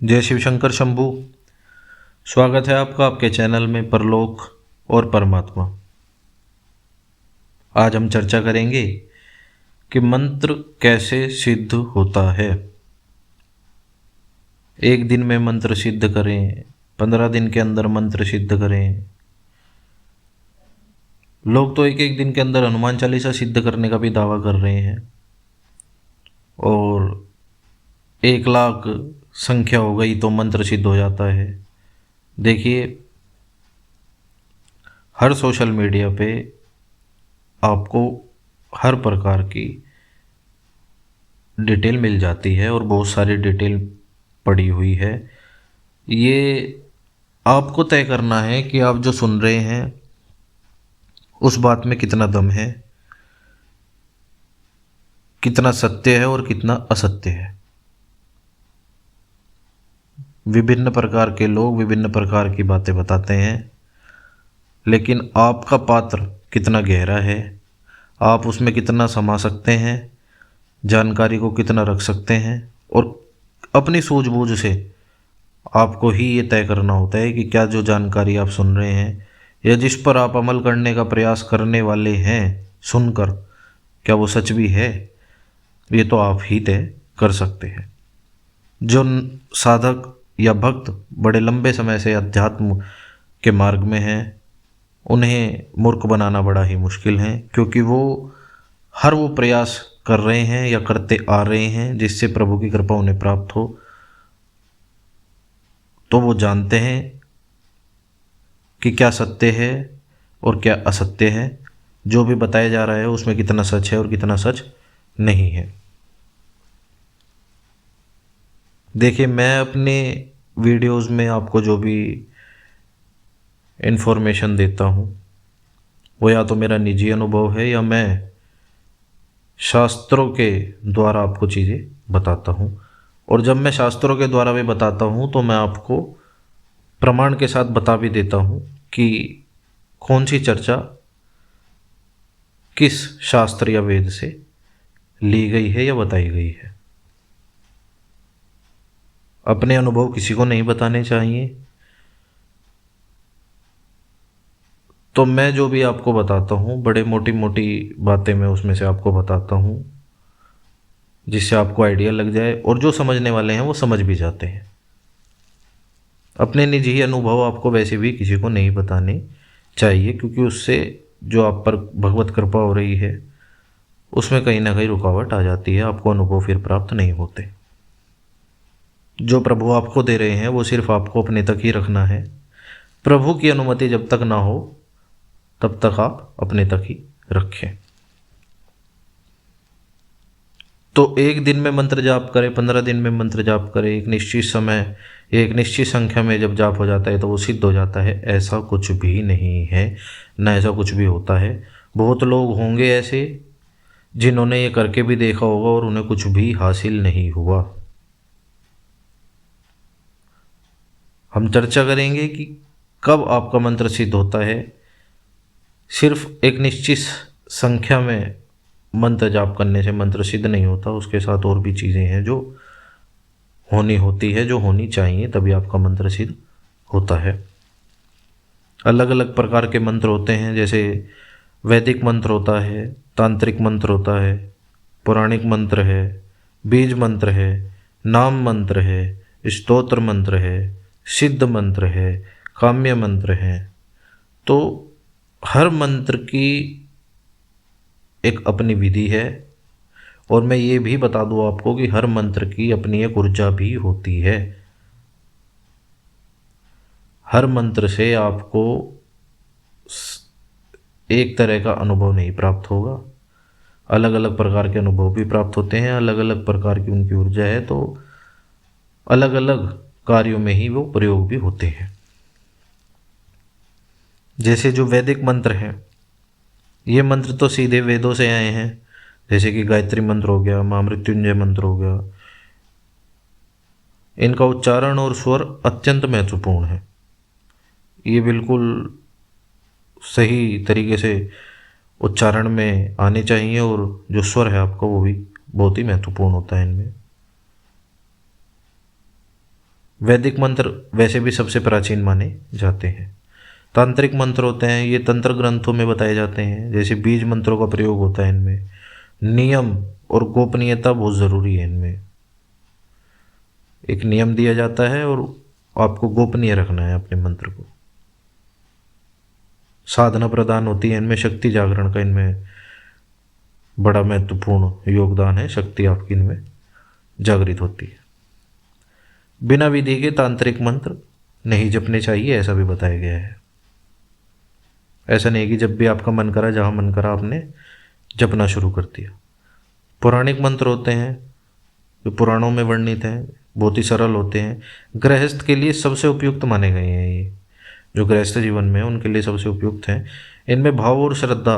जय शिव शंकर शंभू। स्वागत है आपका आपके चैनल में परलोक और परमात्मा। आज हम चर्चा करेंगे कि मंत्र कैसे सिद्ध होता है। एक दिन में मंत्र सिद्ध करें, 15 दिन के अंदर मंत्र सिद्ध करें। लोग तो एक एक दिन के अंदर हनुमान चालीसा सिद्ध करने का भी दावा कर रहे हैं और 1 लाख संख्या हो गई तो मंत्र सिद्ध हो जाता है। देखिए, हर सोशल मीडिया पे आपको हर प्रकार की डिटेल मिल जाती है और बहुत सारी डिटेल पड़ी हुई है। ये आपको तय करना है कि आप जो सुन रहे हैं उस बात में कितना दम है, कितना सत्य है और कितना असत्य है। विभिन्न प्रकार के लोग विभिन्न प्रकार की बातें बताते हैं, लेकिन आपका पात्र कितना गहरा है, आप उसमें कितना समा सकते हैं, जानकारी को कितना रख सकते हैं, और अपनी सूझबूझ से आपको ही ये तय करना होता है कि क्या जो जानकारी आप सुन रहे हैं या जिस पर आप अमल करने का प्रयास करने वाले हैं सुनकर, क्या वो सच भी है। ये तो आप ही तय कर सकते हैं। जो साधक या भक्त बड़े लंबे समय से अध्यात्म के मार्ग में हैं, उन्हें मूर्ख बनाना बड़ा ही मुश्किल है, क्योंकि वो प्रयास कर रहे हैं या करते आ रहे हैं जिससे प्रभु की कृपा उन्हें प्राप्त हो। तो वो जानते हैं कि क्या सत्य है और क्या असत्य है, जो भी बताया जा रहा है उसमें कितना सच है और कितना सच नहीं है। देखिए, मैं अपने वीडियोस में आपको जो भी इन्फॉर्मेशन देता हूँ वो या तो मेरा निजी अनुभव है या मैं शास्त्रों के द्वारा आपको चीज़ें बताता हूँ। और जब मैं शास्त्रों के द्वारा भी बताता हूँ तो मैं आपको प्रमाण के साथ बता भी देता हूँ कि कौन सी चर्चा किस शास्त्र या वेद से ली गई है या बताई गई है। अपने अनुभव किसी को नहीं बताने चाहिए। तो मैं जो भी आपको बताता हूँ, बड़े मोटी मोटी बातें मैं उसमें से आपको बताता हूँ जिससे आपको आइडिया लग जाए, और जो समझने वाले हैं वो समझ भी जाते हैं। अपने निजी अनुभव आपको वैसे भी किसी को नहीं बताने चाहिए, क्योंकि उससे जो आप पर भगवत कृपा हो रही है उसमें कहीं ना कहीं रुकावट आ जाती है, आपको अनुभव फिर प्राप्त नहीं होते। जो प्रभु आपको दे रहे हैं वो सिर्फ आपको अपने तक ही रखना है। प्रभु की अनुमति जब तक ना हो तब तक आप अपने तक ही रखें। तो एक दिन में मंत्र जाप करें, 15 दिन में मंत्र जाप करें, एक निश्चित समय, एक निश्चित संख्या में जब जाप हो जाता है तो वो सिद्ध हो जाता है, ऐसा कुछ भी नहीं है, ना ऐसा कुछ भी होता है। बहुत लोग होंगे ऐसे जिन्होंने ये करके भी देखा होगा और उन्हें कुछ भी हासिल नहीं हुआ। हम चर्चा करेंगे कि कब आपका मंत्र सिद्ध होता है। सिर्फ एक निश्चित संख्या में मंत्र जाप करने से मंत्र सिद्ध नहीं होता, उसके साथ और भी चीज़ें हैं जो होनी होती है, जो होनी चाहिए, तभी आपका मंत्र सिद्ध होता है। अलग अलग प्रकार के मंत्र होते हैं, जैसे वैदिक मंत्र होता है, तांत्रिक मंत्र होता है, पौराणिक मंत्र है, बीज मंत्र है, नाम मंत्र है, स्तोत्र मंत्र है, सिद्ध मंत्र है, काम्य मंत्र है। तो हर मंत्र की एक अपनी विधि है, और मैं ये भी बता दूँ आपको कि हर मंत्र की अपनी एक ऊर्जा भी होती है। हर मंत्र से आपको एक तरह का अनुभव नहीं प्राप्त होगा, अलग अलग प्रकार के अनुभव भी प्राप्त होते हैं, अलग अलग प्रकार की उनकी ऊर्जा है, तो अलग अलग कार्यों में ही वो प्रयोग भी होते हैं। जैसे जो वैदिक मंत्र हैं, ये मंत्र तो सीधे वेदों से आए हैं, जैसे कि गायत्री मंत्र हो गया, महामृत्युंजय मंत्र हो गया। इनका उच्चारण और स्वर अत्यंत महत्वपूर्ण है। ये बिल्कुल सही तरीके से उच्चारण में आने चाहिए, और जो स्वर है आपका वो भी बहुत ही महत्वपूर्ण होता है इनमें। वैदिक मंत्र वैसे भी सबसे प्राचीन माने जाते हैं। तांत्रिक मंत्र होते हैं, ये तंत्र ग्रंथों में बताए जाते हैं, जैसे बीज मंत्रों का प्रयोग होता है इनमें। नियम और गोपनीयता बहुत ज़रूरी है इनमें। एक नियम दिया जाता है और आपको गोपनीय रखना है अपने मंत्र को। साधना प्रदान होती है इनमें, शक्ति जागरण का इनमें बड़ा महत्वपूर्ण योगदान है। शक्ति आपकी इनमें जागृत होती है। बिना विधि के तांत्रिक मंत्र नहीं जपने चाहिए, ऐसा भी बताया गया है। ऐसा नहीं कि जब भी आपका मन करा, जहाँ मन करा आपने जपना शुरू कर दिया। पौराणिक मंत्र होते हैं जो पुराणों में वर्णित हैं, बहुत ही सरल होते हैं। गृहस्थ के लिए सबसे उपयुक्त माने गए हैं। ये जो गृहस्थ जीवन में उनके लिए सबसे उपयुक्त हैं। इनमें भाव और श्रद्धा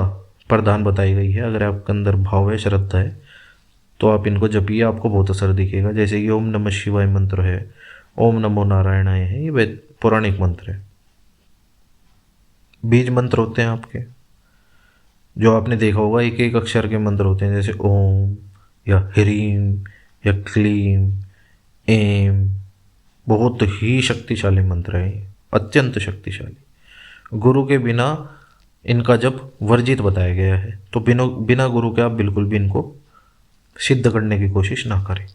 प्रधान बताई गई है। अगर आपके अंदर भाव है, श्रद्धा है, तो आप इनको जपिए, आपको बहुत असर दिखेगा। जैसे कि ओम नमः शिवाय मंत्र है, ओम नमो नारायणाय है, ये पौराणिक मंत्र है। बीज मंत्र होते हैं आपके, जो आपने देखा होगा, एक एक अक्षर के मंत्र होते हैं, जैसे ओम या ह्रीम या क्लीम, एम। बहुत ही शक्तिशाली मंत्र है ये, अत्यंत शक्तिशाली। गुरु के बिना इनका जप वर्जित बताया गया है, तो बिना गुरु के आप बिल्कुल भी इनको सिद्ध करने की कोशिश ना करें।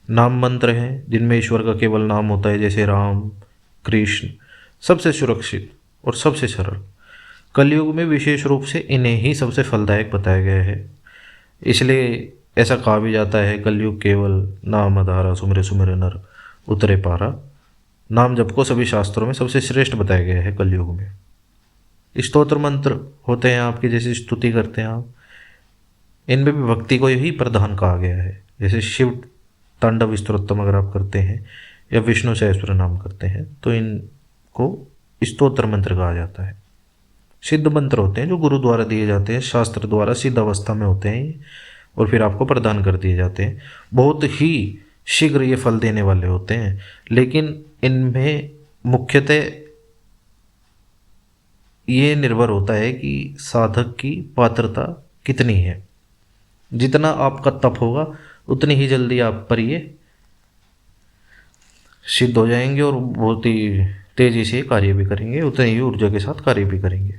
नाम मंत्र हैं जिनमें ईश्वर का केवल नाम होता है, जैसे राम, कृष्ण। सबसे सुरक्षित और सबसे सरल। कलयुग में विशेष रूप से इन्हें ही सबसे फलदायक बताया गया है। इसलिए ऐसा कहा भी जाता है, कलयुग केवल नाम आधारा, सुमिरे सुमिरे नर उतरे पारा। नाम जप को सभी शास्त्रों में सबसे श्रेष्ठ बताया गया है कलयुग में। स्तोत्र मंत्र होते हैं आपकी, जैसे स्तुति करते हैं आप, इनमें भी भक्ति को ही प्रधान कहा गया है। जैसे शिव तांडव स्तोत्रम अगर आप करते हैं या विष्णु सहस्त्र नाम करते हैं, तो इनको स्तोत्र मंत्र कहा जाता है। सिद्ध मंत्र होते हैं जो गुरु द्वारा दिए जाते हैं, शास्त्र द्वारा सिद्ध अवस्था में होते हैं और फिर आपको प्रदान कर दिए जाते हैं। बहुत ही शीघ्र ये फल देने वाले होते हैं, लेकिन इनमें मुख्यतः ये निर्भर होता है कि साधक की पात्रता कितनी है। जितना आपका तप होगा उतनी ही जल्दी आप पर ये सिद्ध हो जाएंगे और बहुत ही तेजी से कार्य भी करेंगे, उतनी ही ऊर्जा के साथ कार्य भी करेंगे।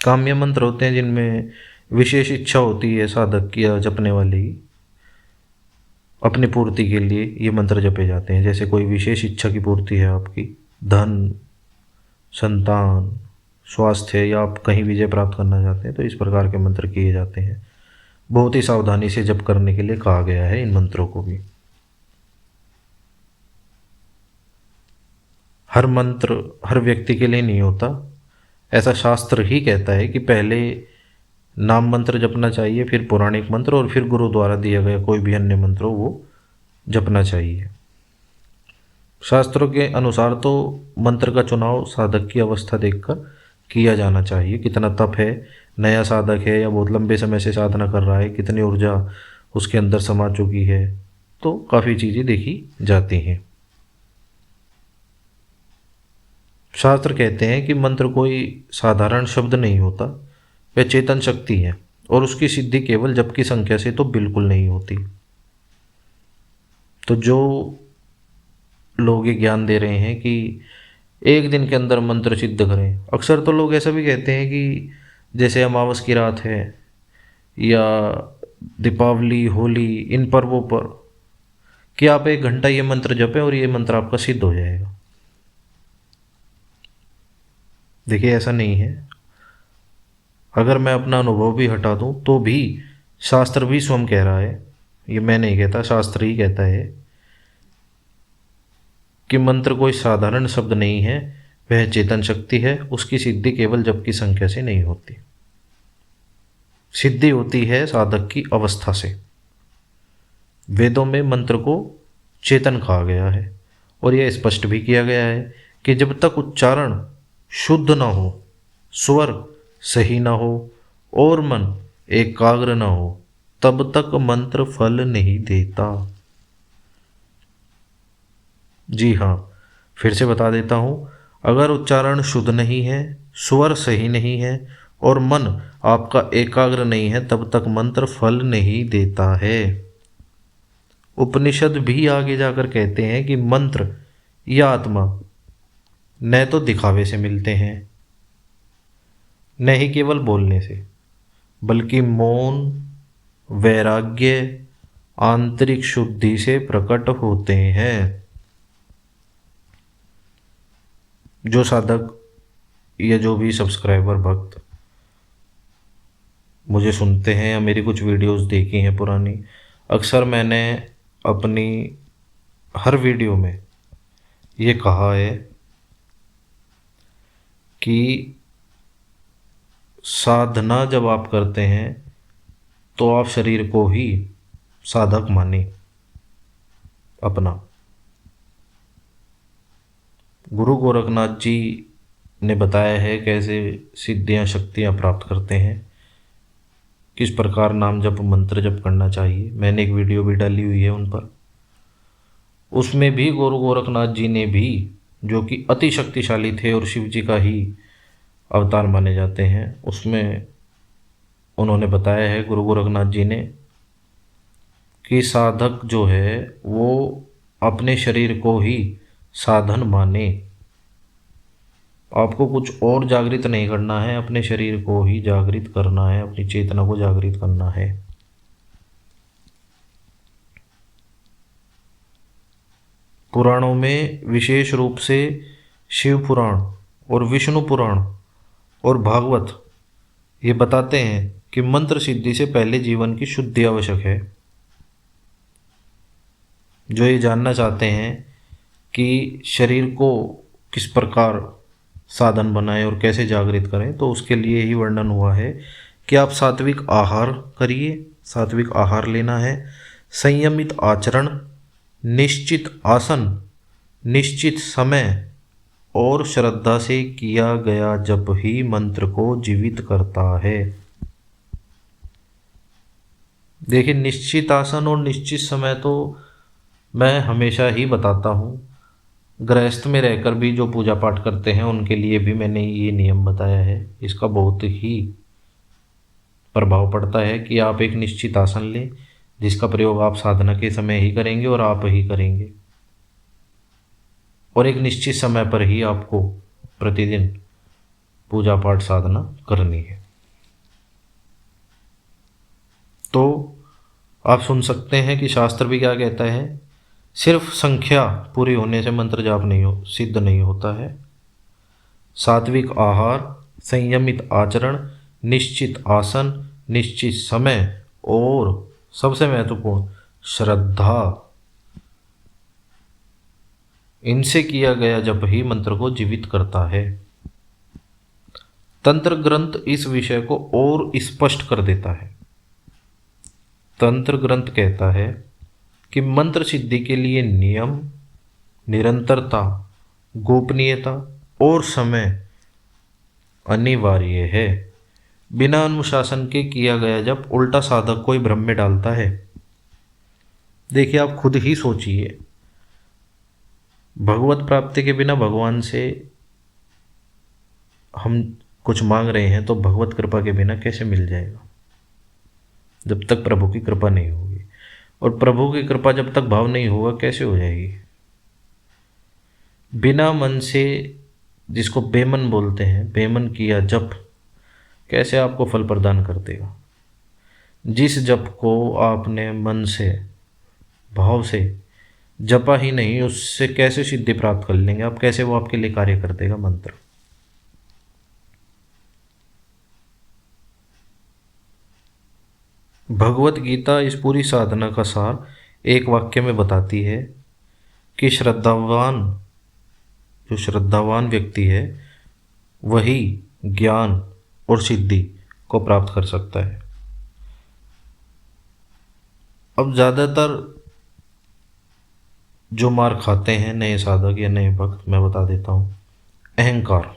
काम्य मंत्र होते हैं जिनमें विशेष इच्छा होती है साधक की या जपने वाले की, अपनी पूर्ति के लिए ये मंत्र जपे जाते हैं। जैसे कोई विशेष इच्छा की पूर्ति है आपकी, धन, संतान, स्वास्थ्य, या आप कहीं विजय प्राप्त करना चाहते हैं, तो इस प्रकार के मंत्र किए जाते हैं। बहुत ही सावधानी से जप करने के लिए कहा गया है इन मंत्रों को भी। हर मंत्र हर व्यक्ति के लिए नहीं होता, ऐसा शास्त्र ही कहता है कि पहले नाम मंत्र जपना चाहिए, फिर पौराणिक मंत्र, और फिर गुरु द्वारा दिया गया कोई भी अन्य मंत्र हो वो जपना चाहिए। शास्त्रों के अनुसार तो मंत्र का चुनाव साधक की अवस्था देखकर किया जाना चाहिए। कितना तप है, नया साधक है या बहुत लंबे समय से साधना कर रहा है, कितनी ऊर्जा उसके अंदर समा चुकी है, तो काफ़ी चीज़ें देखी जाती हैं। शास्त्र कहते हैं कि मंत्र कोई साधारण शब्द नहीं होता, वह चेतन शक्ति है और उसकी सिद्धि केवल जप की संख्या से तो बिल्कुल नहीं होती। तो जो लोग ये ज्ञान दे रहे हैं कि एक दिन के अंदर मंत्र सिद्ध करें, अक्सर तो लोग ऐसा भी कहते हैं कि जैसे अमावस की रात है या दीपावली, होली, इन पर्वों पर कि आप 1 घंटा ये मंत्र जपें और ये मंत्र आपका सिद्ध हो जाएगा। देखिए ऐसा नहीं है। अगर मैं अपना अनुभव भी हटा दूं तो भी शास्त्र भी स्वयं कह रहा है, ये मैं नहीं कहता, शास्त्र ही कहता है कि मंत्र कोई साधारण शब्द नहीं है, वह चेतन शक्ति है। उसकी सिद्धि केवल जप की संख्या से नहीं होती, सिद्धि होती है साधक की अवस्था से। वेदों में मंत्र को चेतन कहा गया है और यह स्पष्ट भी किया गया है कि जब तक उच्चारण शुद्ध न हो, स्वर सही न हो और मन एकाग्र न हो, तब तक मंत्र फल नहीं देता। जी हाँ, फिर से बता देता हूँ, अगर उच्चारण शुद्ध नहीं है, स्वर सही नहीं है और मन आपका एकाग्र नहीं है, तब तक मंत्र फल नहीं देता है। उपनिषद भी आगे जाकर कहते हैं कि मंत्र या आत्मा न तो दिखावे से मिलते हैं, न ही केवल बोलने से, बल्कि मौन, वैराग्य, आंतरिक शुद्धि से प्रकट होते हैं। जो साधक या जो भी सब्सक्राइबर भक्त मुझे सुनते हैं या मेरी कुछ वीडियोस देखी हैं पुरानी, अक्सर मैंने अपनी हर वीडियो में ये कहा है कि साधना जब आप करते हैं तो आप शरीर को ही साधक माने अपना। गुरु गोरखनाथ जी ने बताया है कैसे सिद्धियां शक्तियां प्राप्त करते हैं, किस प्रकार नाम जप मंत्र जप करना चाहिए। मैंने एक वीडियो भी डाली हुई है उन पर। उसमें भी गुरु गोरखनाथ जी ने भी, जो कि अति शक्तिशाली थे और शिव जी का ही अवतार माने जाते हैं, उसमें उन्होंने बताया है गुरु गोरखनाथ जी ने कि साधक जो है वो अपने शरीर को ही साधन माने। आपको कुछ और जागृत नहीं करना है, अपने शरीर को ही जागृत करना है, अपनी चेतना को जागृत करना है। पुराणों में विशेष रूप से शिव पुराण और विष्णु पुराण और भागवत ये बताते हैं कि मंत्र सिद्धि से पहले जीवन की शुद्धि आवश्यक है। जो ये जानना चाहते हैं कि शरीर को किस प्रकार साधन बनाएं और कैसे जागृत करें, तो उसके लिए ही वर्णन हुआ है कि आप सात्विक आहार करिए। सात्विक आहार लेना है, संयमित आचरण, निश्चित आसन, निश्चित समय और श्रद्धा से किया गया जप ही मंत्र को जीवित करता है। देखिए, निश्चित आसन और निश्चित समय तो मैं हमेशा ही बताता हूँ। गृहस्थ में रहकर भी जो पूजा पाठ करते हैं उनके लिए भी मैंने ये नियम बताया है। इसका बहुत ही प्रभाव पड़ता है कि आप एक निश्चित आसन लें जिसका प्रयोग आप साधना के समय ही करेंगे और आप ही करेंगे, और एक निश्चित समय पर ही आपको प्रतिदिन पूजा पाठ साधना करनी है। तो आप सुन सकते हैं कि शास्त्र भी क्या कहता है, सिर्फ संख्या पूरी होने से मंत्र जाप सिद्ध नहीं होता है। सात्विक आहार, संयमित आचरण, निश्चित आसन, निश्चित समय और सबसे महत्वपूर्ण श्रद्धा, इनसे किया गया जप ही मंत्र को जीवित करता है। तंत्र ग्रंथ इस विषय को और स्पष्ट कर देता है। तंत्र ग्रंथ कहता है कि मंत्र सिद्धि के लिए नियम, निरंतरता, गोपनीयता और समय अनिवार्य है। बिना अनुशासन के किया गया जब उल्टा साधक कोई भ्रम में डालता है। देखिए, आप खुद ही सोचिए, भगवत प्राप्ति के बिना भगवान से हम कुछ मांग रहे हैं तो भगवत कृपा के बिना कैसे मिल जाएगा, जब तक प्रभु की कृपा नहीं होगी। और प्रभु की कृपा जब तक भाव नहीं होगा कैसे हो जाएगी। बिना मन से, जिसको बेमन बोलते हैं, बेमन किया जप कैसे आपको फल प्रदान कर देगा। जिस जप को आपने मन से, भाव से जपा ही नहीं, उससे कैसे सिद्धि प्राप्त कर लेंगे आप, कैसे वो आपके लिए कार्य कर देगा मंत्र। भगवत गीता इस पूरी साधना का सार एक वाक्य में बताती है कि जो श्रद्धावान व्यक्ति है वही ज्ञान और सिद्धि को प्राप्त कर सकता है। अब ज़्यादातर जो मार खाते हैं नए साधक या नए भक्त, मैं बता देता हूँ, अहंकार।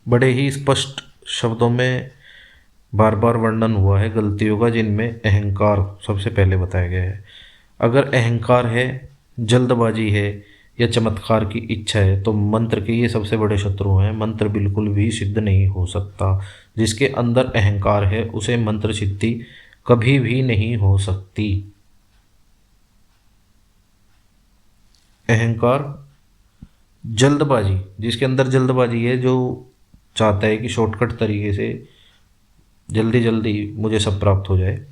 बड़े ही स्पष्ट शब्दों में बार बार वर्णन हुआ है गलतियों का, जिनमें अहंकार सबसे पहले बताया गया है। अगर अहंकार है, जल्दबाजी है या चमत्कार की इच्छा है तो मंत्र के ये सबसे बड़े शत्रु हैं। मंत्र बिल्कुल भी सिद्ध नहीं हो सकता। जिसके अंदर अहंकार है उसे मंत्र सिद्धि कभी भी नहीं हो सकती। अहंकार, जल्दबाजी, जिसके अंदर जल्दबाजी है, जो चाहता है कि शॉर्टकट तरीके से जल्दी जल्दी मुझे सब प्राप्त हो जाए,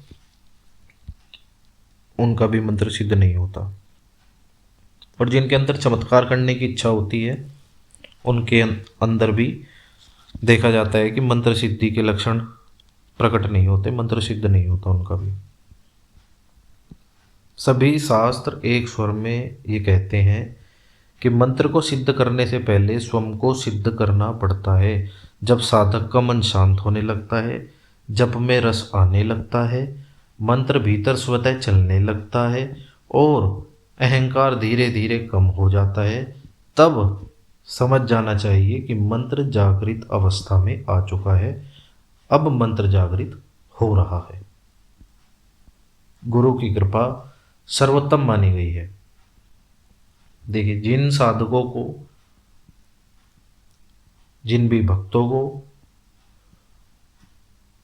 उनका भी मंत्र सिद्ध नहीं होता। और जिनके अंदर चमत्कार करने की इच्छा होती है, उनके अंदर भी देखा जाता है कि मंत्र सिद्धि के लक्षण प्रकट नहीं होते, मंत्र सिद्ध नहीं होता उनका भी। सभी शास्त्र एक स्वर में ये कहते हैं कि मंत्र को सिद्ध करने से पहले स्वयं को सिद्ध करना पड़ता है। जब साधक का मन शांत होने लगता है, जप में रस आने लगता है, मंत्र भीतर स्वतः चलने लगता है और अहंकार धीरे धीरे कम हो जाता है, तब समझ जाना चाहिए कि मंत्र जागृत अवस्था में आ चुका है, अब मंत्र जागृत हो रहा है। गुरु की कृपा सर्वोत्तम मानी गई है। देखिए, जिन साधकों को, जिन भी भक्तों को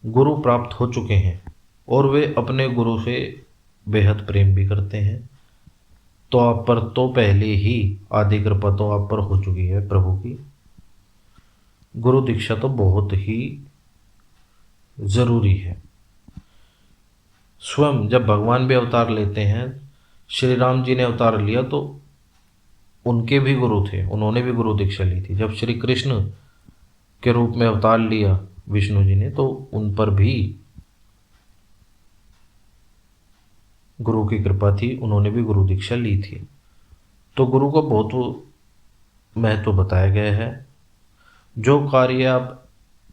गुरु प्राप्त हो चुके हैं और वे अपने गुरु से बेहद प्रेम भी करते हैं, तो आप पर तो पहले ही आदि कृपा तो आप पर हो चुकी है प्रभु की। गुरु दीक्षा तो बहुत ही जरूरी है। स्वयं जब भगवान भी अवतार लेते हैं, श्री राम जी ने अवतार लिया तो उनके भी गुरु थे, उन्होंने भी गुरु दीक्षा ली थी। जब श्री कृष्ण के रूप में अवतार लिया विष्णु जी ने, तो उन पर भी गुरु की कृपा थी, उन्होंने भी गुरु दीक्षा ली थी। तो गुरु का बहुत महत्व बताया गया है। जो कार्य आप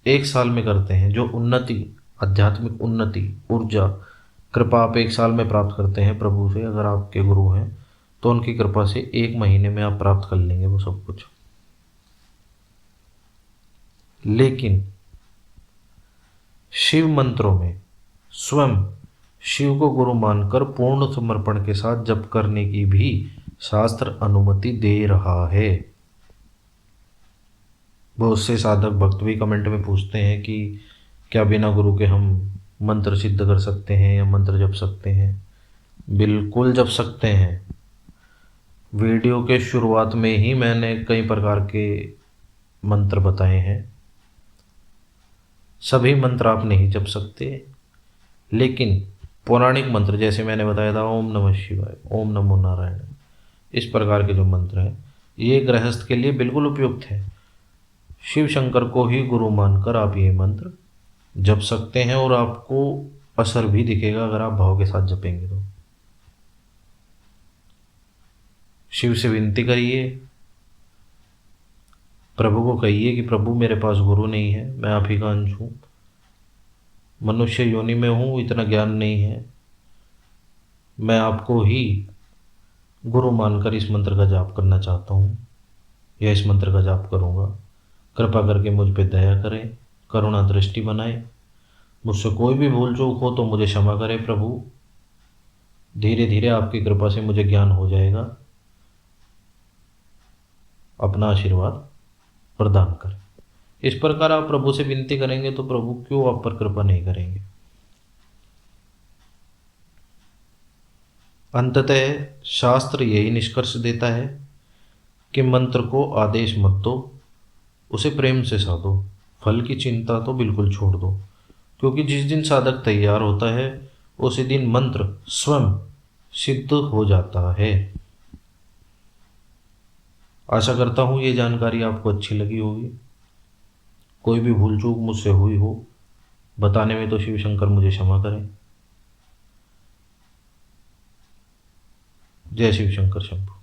एक साल में करते हैं, जो उन्नति, आध्यात्मिक उन्नति, ऊर्जा, कृपा आप एक साल में प्राप्त करते हैं प्रभु से, अगर आपके गुरु हैं तो उनकी कृपा से एक महीने में आप प्राप्त कर लेंगे वो सब कुछ। लेकिन शिव मंत्रों में स्वयं शिव को गुरु मानकर पूर्ण समर्पण के साथ जप करने की भी शास्त्र अनुमति दे रहा है। बहुत से साधक भक्त भी कमेंट में पूछते हैं कि क्या बिना गुरु के हम मंत्र सिद्ध कर सकते हैं या मंत्र जप सकते हैं? बिल्कुल जप सकते हैं। वीडियो के शुरुआत में ही मैंने कई प्रकार के मंत्र बताए हैं। सभी मंत्र आप नहीं जप सकते, लेकिन पौराणिक मंत्र जैसे मैंने बताया था, ओम नमः शिवाय, ओम नमो नारायण, इस प्रकार के जो मंत्र हैं, ये गृहस्थ के लिए बिल्कुल उपयुक्त है। शिव शंकर को ही गुरु मानकर आप ये मंत्र जप सकते हैं और आपको असर भी दिखेगा अगर आप भाव के साथ जपेंगे तो। शिव से विनती करिए, प्रभु को कहिए कि प्रभु मेरे पास गुरु नहीं है, मैं आप ही का अंश हूँ, मनुष्य योनि में हूँ, इतना ज्ञान नहीं है, मैं आपको ही गुरु मानकर इस मंत्र का जाप करना चाहता हूँ या इस मंत्र का जाप करूँगा। कृपा करके मुझ पे दया करें, करुणा दृष्टि बनाए, मुझसे कोई भी भूल चूक हो तो मुझे क्षमा करें प्रभु। धीरे धीरे आपकी कृपा से मुझे ज्ञान हो जाएगा, अपना आशीर्वाद प्रदान करें। इस प्रकार आप प्रभु से विनती करेंगे तो प्रभु क्यों आप पर कृपा नहीं करेंगे। अंततः शास्त्र यही निष्कर्ष देता है कि मंत्र को आदेश मत दो, उसे प्रेम से साधो, फल की चिंता तो बिल्कुल छोड़ दो, क्योंकि जिस दिन साधक तैयार होता है उसी दिन मंत्र स्वयं सिद्ध हो जाता है। आशा करता हूँ ये जानकारी आपको अच्छी लगी होगी। कोई भी भूल चूक मुझसे हुई हो बताने में तो शिव शंकर मुझे क्षमा करें। जय शिव शंकर शंभू।